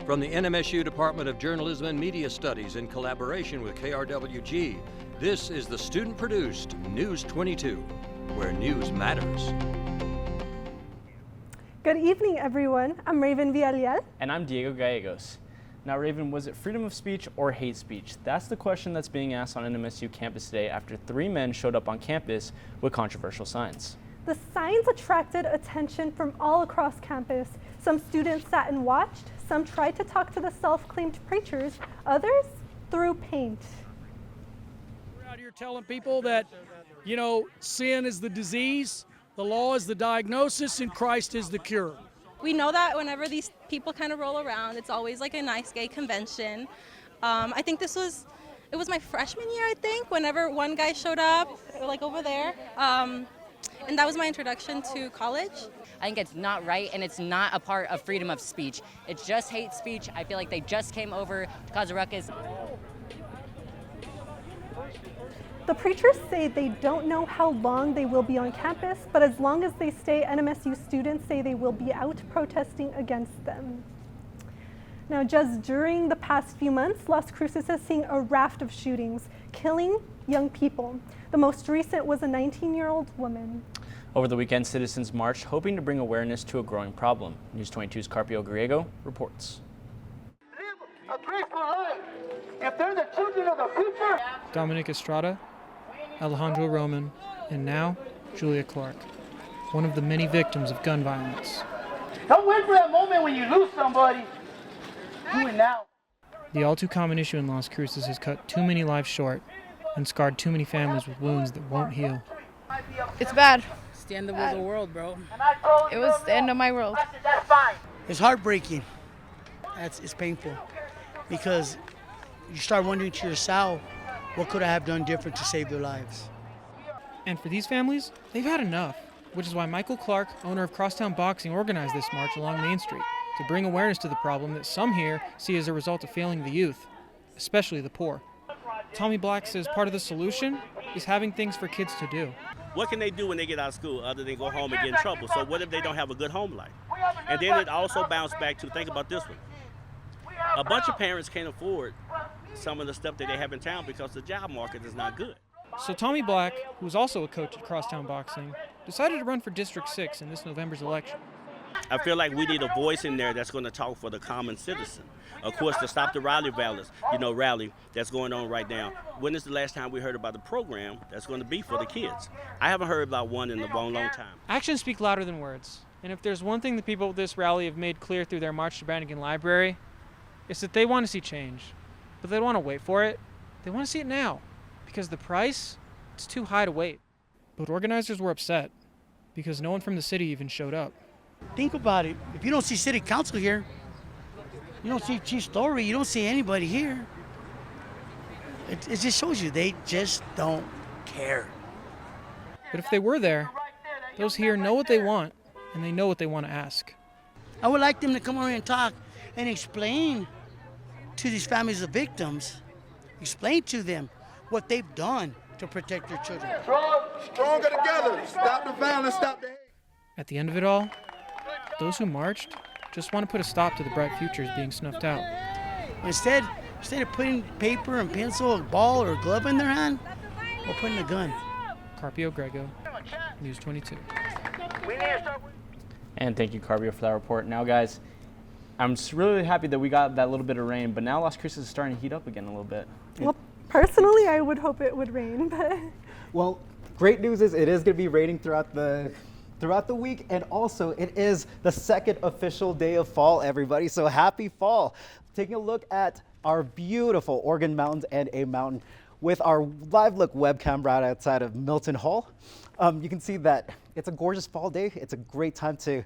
From the NMSU Department of Journalism and Media Studies in collaboration with KRWG, this is the student-produced News 22, where news matters. Good evening, everyone. I'm Raven Villarreal. And I'm Diego Gallegos. Now, Raven, was it freedom of speech or hate speech? That's the question that's being asked on NMSU campus today after 3 men showed up on campus with controversial signs. The signs attracted attention from all across campus. Some students sat and watched. Some tried to talk to the self-claimed preachers. Others threw paint. We're out here telling people that, sin is the disease, the law is the diagnosis, and Christ is the cure. We know that whenever these people kind of roll around, it's always like a nice gay convention. I think it was my freshman year, I think, whenever one guy showed up, like over there. And that was my introduction to college. I think it's not right, and it's not a part of freedom of speech. It's just hate speech. I feel like they just came over to cause a ruckus. The preachers say they don't know how long they will be on campus, but as long as they stay, NMSU students say they will be out protesting against them. Now, just during the past few months, Las Cruces has seen a raft of shootings, killing young people. The most recent was a 19-year-old woman. Over the weekend, citizens marched, hoping to bring awareness to a growing problem. News 22's Carpio Griego reports. Live a grateful life. If they're the children of the future. Dominic Estrada, Alejandro Roman, and now Julia Clark, one of the many victims of gun violence. Don't wait for that moment when you lose somebody. Do it now. The all too common issue in Las Cruces has cut too many lives short and scarred too many families with wounds that won't heal. It's bad. It's the end of the world, bro. It was the end of my world. It's heartbreaking. It's painful because you start wondering to yourself, what could I have done different to save their lives? And for these families, they've had enough, which is why Michael Clark, owner of Crosstown Boxing, organized this march along Main Street to bring awareness to the problem that some here see as a result of failing the youth, especially the poor. Tommy Black says part of the solution is having things for kids to do. What can they do when they get out of school other than go home and get in trouble? So what if they don't have a good home life? And then it also bounced back to, think about this one. A bunch of parents can't afford some of the stuff that they have in town because the job market is not good. So Tommy Black, who's also a coach at Crosstown Boxing, decided to run for District 6 in this November's election. I feel like we need a voice in there that's going to talk for the common citizen. Of course, to stop the rally that's going on right now. When is the last time we heard about the program that's going to be for the kids? I haven't heard about one in a long, long time. Actions speak louder than words. And if there's one thing the people of this rally have made clear through their march to Brannigan Library, it's that they want to see change. But they don't want to wait for it. They want to see it now. Because the price, it's too high to wait. But organizers were upset because no one from the city even showed up. Think about it. If you don't see city council here, you don't see Chief Story, you don't see anybody here. It just shows you they just don't care. But if they were there, those here know what they want and they know what they want to ask. I would like them to come over and talk and explain to these families of victims, explain to them what they've done to protect their children. Stronger together. Stop the violence, stop the hate. At the end of it all, those who marched just want to put a stop to the bright futures being snuffed out. Instead of putting paper and pencil, a ball, or a glove in their hand, or putting a gun. Carpio Grego, News 22. And thank you, Carpio, for that report. Now, guys, I'm just really happy that we got that little bit of rain, but now Las Cruces is starting to heat up again a little bit. Well, personally, I would hope it would rain, but... Well, great news is it is going to be raining throughout the week, and also it is the second official day of fall, everybody, so happy fall. Taking a look at our beautiful Oregon Mountains and A Mountain with our live look webcam right outside of Milton Hall. You can see that it's a gorgeous fall day. It's a great time to,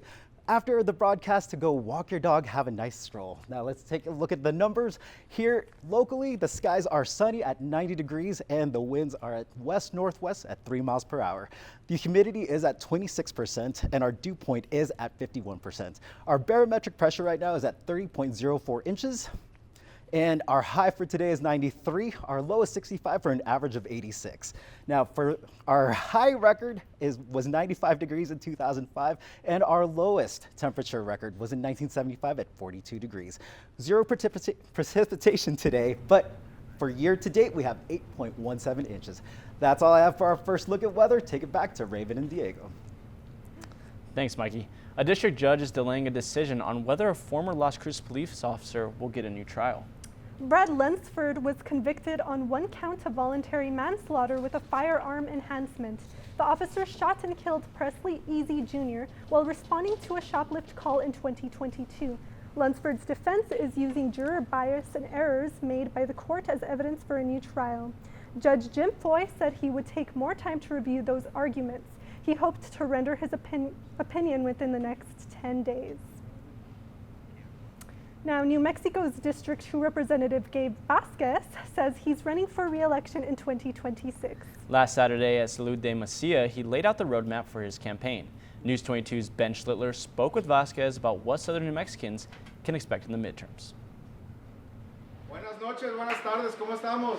after the broadcast, to go walk your dog, have a nice stroll. Now let's take a look at the numbers. Here locally, the skies are sunny at 90 degrees and the winds are at west-northwest at 3 miles per hour. The humidity is at 26% and our dew point is at 51%. Our barometric pressure right now is at 30.04 inches. And our high for today is 93, our low is 65 for an average of 86. Now for our high record was 95 degrees in 2005, and our lowest temperature record was in 1975 at 42 degrees. Zero precipitation today, but for year to date, we have 8.17 inches. That's all I have for our first look at weather. Take it back to Raven and Diego. Thanks, Mikey. A district judge is delaying a decision on whether a former Las Cruces police officer will get a new trial. Brad Lunsford was convicted on 1 count of voluntary manslaughter with a firearm enhancement. The officer shot and killed Presley Easy Jr. while responding to a shoplift call in 2022. Lunsford's defense is using juror bias and errors made by the court as evidence for a new trial. Judge Jim Foy said he would take more time to review those arguments. He hoped to render his opinion within the next 10 days. Now, New Mexico's District 2 Representative Gabe Vasquez says he's running for re-election in 2026. Last Saturday at Salud de Macia, he laid out the roadmap for his campaign. News22's Ben Schlittler spoke with Vasquez about what Southern New Mexicans can expect in the midterms. Buenas noches, buenas tardes, ¿cómo estamos?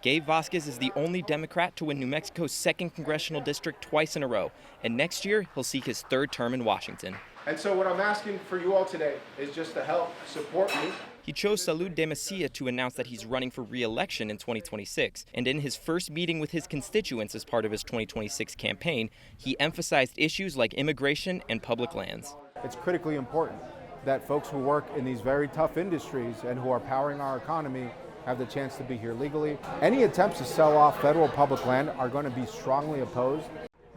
Gabe Vasquez is the only Democrat to win New Mexico's 2nd congressional district twice in a row, and next year he'll seek his 3rd term in Washington. And so what I'm asking for you all today is just to help support me. He chose Salud de Macia to announce that he's running for re-election in 2026, and in his first meeting with his constituents as part of his 2026 campaign, he emphasized issues like immigration and public lands. It's critically important that folks who work in these very tough industries and who are powering our economy have the chance to be here legally. Any attempts to sell off federal public land are going to be strongly opposed.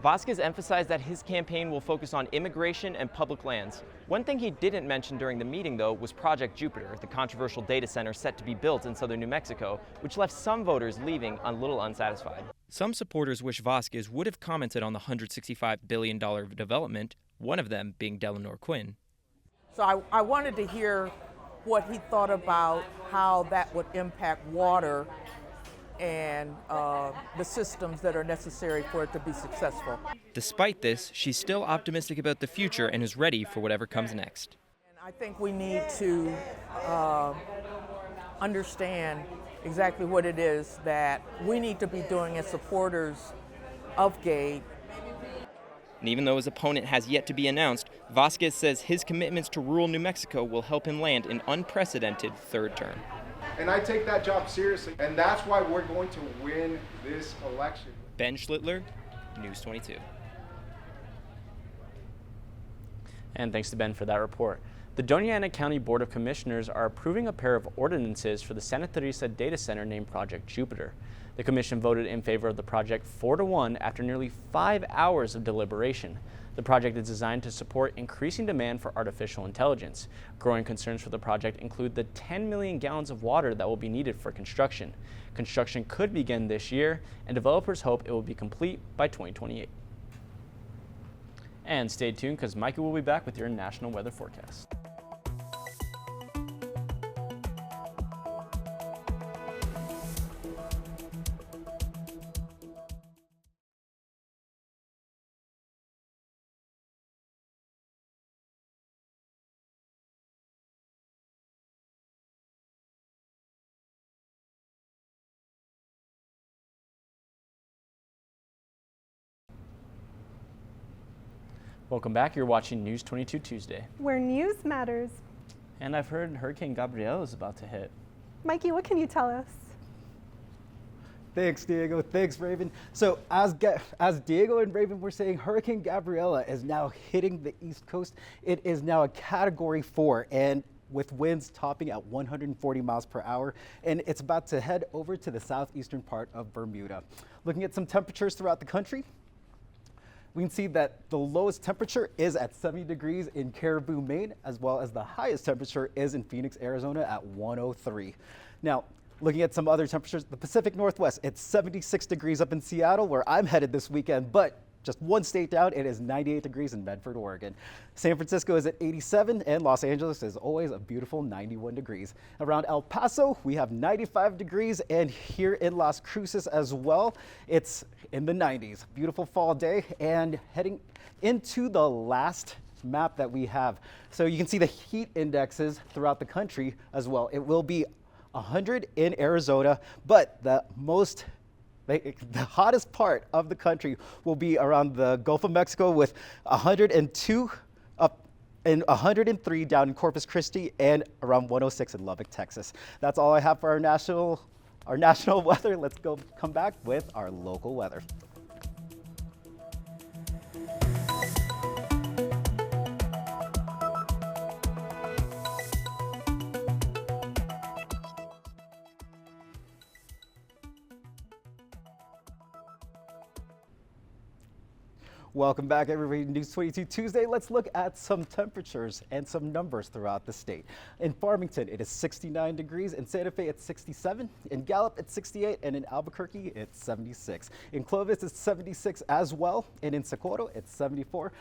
Vasquez emphasized that his campaign will focus on immigration and public lands. One thing he didn't mention during the meeting, though, was Project Jupiter, the controversial data center set to be built in southern New Mexico, which left some voters leaving a little unsatisfied. Some supporters wish Vasquez would have commented on the $165 billion development, one of them being Delano Quinn. So I wanted to hear what he thought about how that would impact water and the systems that are necessary for it to be successful. Despite this, she's still optimistic about the future and is ready for whatever comes next. And I think we need to understand exactly what it is that we need to be doing as supporters of Gabe. And even though his opponent has yet to be announced, Vasquez says his commitments to rural New Mexico will help him land an unprecedented 3rd term. And I take that job seriously, and that's why we're going to win this election. Ben Schlittler, News22. And thanks to Ben for that report. The Doña Ana County Board of Commissioners are approving a pair of ordinances for the Santa Teresa data center named Project Jupiter. The commission voted in favor of the project 4-1 after nearly 5 hours of deliberation. The project is designed to support increasing demand for artificial intelligence. Growing concerns for the project include the 10 million gallons of water that will be needed for construction. Construction could begin this year, and developers hope it will be complete by 2028. And stay tuned because Mikey will be back with your national weather forecast. Welcome back. You're watching News 22 Tuesday. Where news matters. And I've heard Hurricane Gabrielle is about to hit. Mikey, what can you tell us? Thanks, Diego. Thanks, Raven. So as Diego and Raven were saying, Hurricane Gabriella is now hitting the East Coast. It is now a Category 4 and with winds topping at 140 miles per hour, and it's about to head over to the southeastern part of Bermuda. Looking at some temperatures throughout the country, we can see that the lowest temperature is at 70 degrees in Caribou, Maine, as well as the highest temperature is in Phoenix, Arizona at 103. Now, looking at some other temperatures, the Pacific Northwest, it's 76 degrees up in Seattle, where I'm headed this weekend, but just one state down, it is 98 degrees in Medford, Oregon. San Francisco is at 87, and Los Angeles is always a beautiful 91 degrees. Around El Paso, we have 95 degrees, and here in Las Cruces as well, it's in the 90s. Beautiful fall day, and heading into the last map that we have. So you can see the heat indexes throughout the country as well. It will be 100 in Arizona, but the hottest part of the country will be around the Gulf of Mexico with 102 up and 103 down in Corpus Christi and around 106 in Lubbock, Texas. That's all I have for our national weather. Let's come back with our local weather. Welcome back, everybody, to News 22 Tuesday. Let's look at some temperatures and some numbers throughout the state. In Farmington, it is 69 degrees. In Santa Fe, it's 67. In Gallup, it's 68. And in Albuquerque, it's 76. In Clovis, it's 76 as well. And in Socorro, it's 74.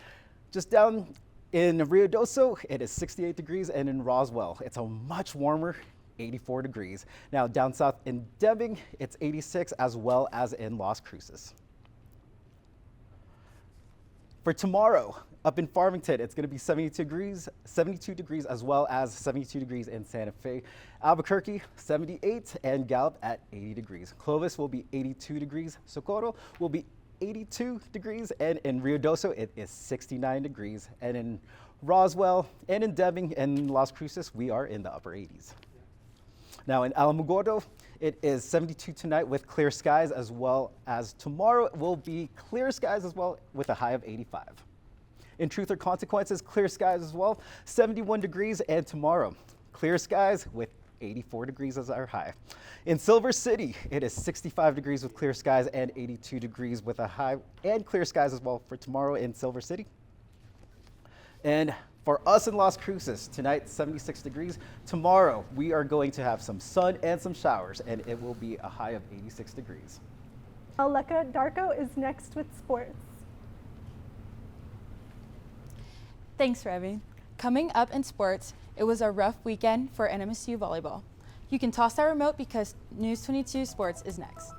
Just down in Ruidoso, it is 68 degrees. And in Roswell, it's a much warmer 84 degrees. Now, down south in Deming, it's 86, as well as in Las Cruces. For tomorrow, up in Farmington, it's going to be 72 degrees, as well as 72 degrees in Santa Fe. Albuquerque, 78, and Gallup at 80 degrees. Clovis will be 82 degrees. Socorro will be 82 degrees, and in Ruidoso, it is 69 degrees. And in Roswell and in Deming and Las Cruces, we are in the upper 80s. Now in Alamogordo, it is 72 tonight with clear skies, as well as tomorrow it will be clear skies as well with a high of 85. In Truth or Consequences, clear skies as well, 71 degrees, and tomorrow clear skies with 84 degrees as our high. In Silver City, it is 65 degrees with clear skies and 82 degrees with a high, and clear skies as well for tomorrow in Silver City. And for us in Las Cruces, tonight 76 degrees. Tomorrow we are going to have some sun and some showers, and it will be a high of 86 degrees. Aleka Darko is next with sports. Thanks, Revy. Coming up in sports, it was a rough weekend for NMSU volleyball. You can toss that remote because News 22 Sports is next.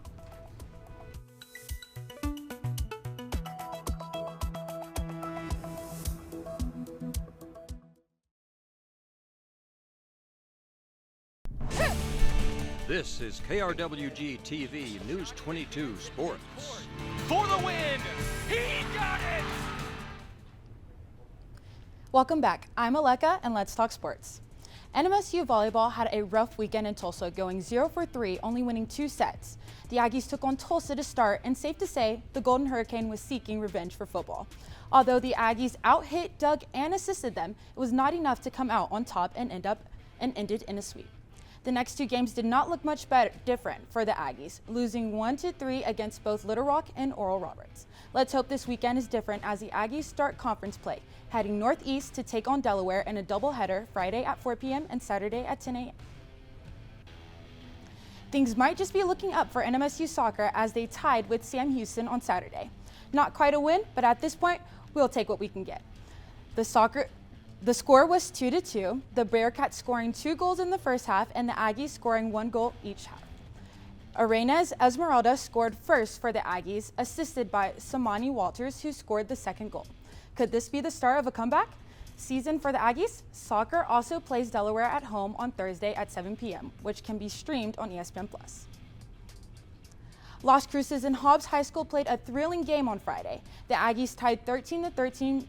This is KRWG-TV News 22 Sports. For the win! He got it! Welcome back. I'm Aleka, and let's talk sports. NMSU volleyball had a rough weekend in Tulsa, going 0 for 3, only winning 2 sets. The Aggies took on Tulsa to start, and safe to say, the Golden Hurricane was seeking revenge for football. Although the Aggies out-hit, dug, and assisted them, it was not enough to come out on top and ended in a sweep. The next 2 games did not look much different for the Aggies, losing 1-3 against both Little Rock and Oral Roberts. Let's hope this weekend is different as the Aggies start conference play, heading northeast to take on Delaware in a doubleheader Friday at 4 p.m. and Saturday at 10 a.m. Things might just be looking up for NMSU soccer as they tied with Sam Houston on Saturday. Not quite a win, but at this point, we'll take what we can get. The score was 2-2, the Bearcats scoring 2 goals in the first half and the Aggies scoring 1 goal each half. Arenas Esmeralda scored first for the Aggies, assisted by Samani Walters, who scored the second goal. Could this be the start of a comeback season for the Aggies? Soccer also plays Delaware at home on Thursday at 7 p.m., which can be streamed on ESPN+. Las Cruces and Hobbs High School played a thrilling game on Friday. The Aggies tied 13-13,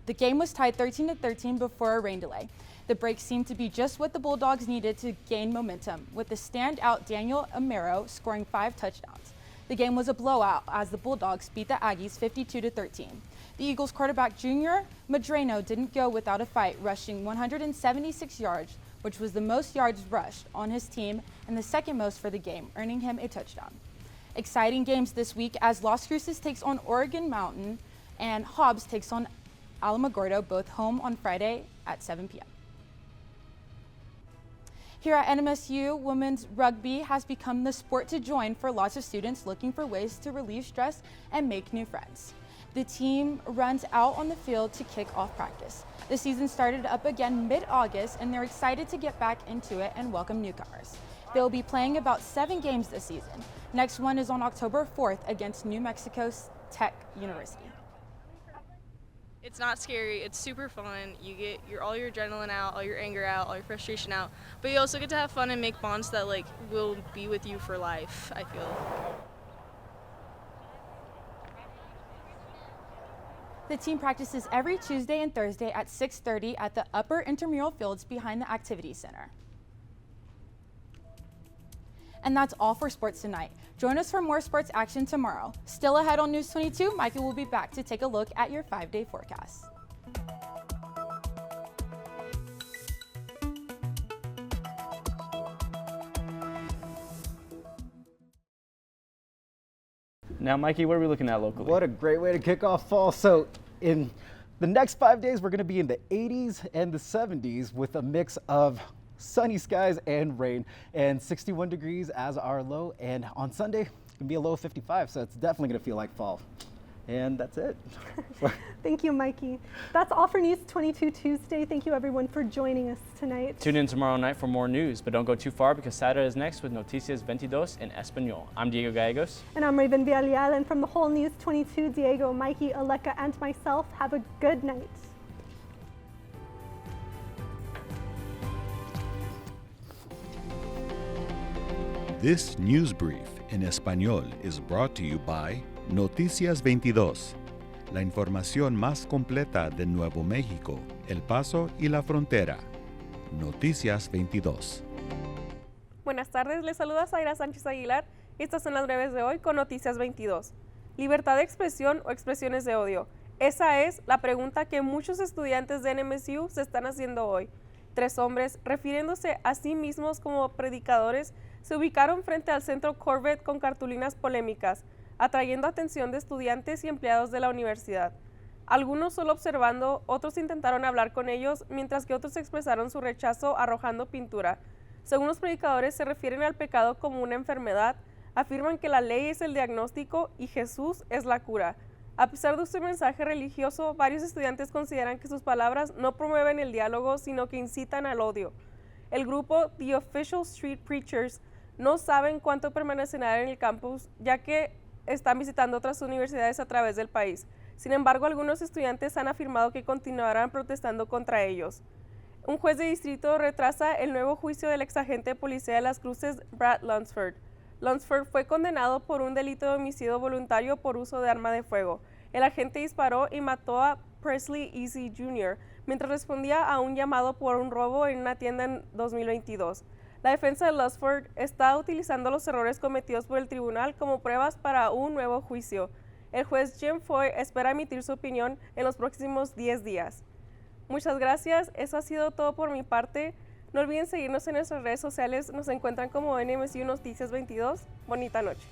the game was tied 13-13 before a rain delay. The break seemed to be just what the Bulldogs needed to gain momentum, with the standout Daniel Amaro scoring 5 touchdowns. The game was a blowout as the Bulldogs beat the Aggies 52-13. The Eagles quarterback Junior Madreno didn't go without a fight, rushing 176 yards, which was the most yards rushed on his team and the second most for the game, earning him a touchdown. Exciting games this week as Las Cruces takes on Oregon Mountain and Hobbs takes on Alamogordo, both home on Friday at 7 p.m. Here at NMSU, women's rugby has become the sport to join for lots of students looking for ways to relieve stress and make new friends. The team runs out on the field to kick off practice. The season started up again mid-August, and they're excited to get back into it and welcome newcomers. They'll be playing about 7 games this season. Next one is on October 4th against New Mexico Tech University. It's not scary, it's super fun. You get all your adrenaline out, all your anger out, all your frustration out. But you also get to have fun and make bonds that like will be with you for life, I feel. The team practices every Tuesday and Thursday at 6:30 at the upper intramural fields behind the Activity Center. And that's all for sports tonight. Join us for more sports action tomorrow. Still ahead on News 22, Micah will be back to take a look at your 5-day forecast. Now, Mikey, what are we looking at locally? What a great way to kick off fall. So in the next 5 days, we're going to be in the 80s and the 70s with a mix of sunny skies and rain, and 61 degrees as our low. And on Sunday, it's going to be a low of 55, so it's definitely going to feel like fall. And that's it. Thank you, Mikey. That's all for News 22 Tuesday. Thank you, everyone, for joining us tonight. Tune in tomorrow night for more news, but don't go too far because Saturday is next with Noticias 22 in Español. I'm Diego Gallegos. And I'm Raven Villarreal, and from the whole News 22, Diego, Mikey, Aleka, and myself, have a good night. This news brief in Español is brought to you by Noticias 22, la información más completa de Nuevo México, El Paso y la frontera. Noticias 22. Buenas tardes, les saluda Zaira Sánchez Aguilar y estas son las breves de hoy con Noticias 22. ¿Libertad de expresión o expresiones de odio? Esa es la pregunta que muchos estudiantes de NMSU se están haciendo hoy. 3 hombres, refiriéndose a sí mismos como predicadores, se ubicaron frente al centro Corvette con cartulinas polémicas, atrayendo atención de estudiantes y empleados de la universidad. Algunos solo observando, otros intentaron hablar con ellos, mientras que otros expresaron su rechazo arrojando pintura. Según los predicadores, se refieren al pecado como una enfermedad, afirman que la ley es el diagnóstico y Jesús es la cura. A pesar de su mensaje religioso, varios estudiantes consideran que sus palabras no promueven el diálogo, sino que incitan al odio. El grupo The Official Street Preachers no saben cuánto permanecerán en el campus, ya que están visitando otras universidades a través del país. Sin embargo, algunos estudiantes han afirmado que continuarán protestando contra ellos. Un juez de distrito retrasa el nuevo juicio del exagente de policía de las Cruces, Brad Lunsford. Lunsford fue condenado por un delito de homicidio voluntario por uso de arma de fuego. El agente disparó y mató a Presley Easy Jr. mientras respondía a un llamado por un robo en una tienda en 2022. La defensa de Lunsford está utilizando los errores cometidos por el tribunal como pruebas para un nuevo juicio. El juez Jim Foy espera emitir su opinión en los próximos 10 días. Muchas gracias, eso ha sido todo por mi parte. No olviden seguirnos en nuestras redes sociales, nos encuentran como NMSU Noticias 22. Bonita noche.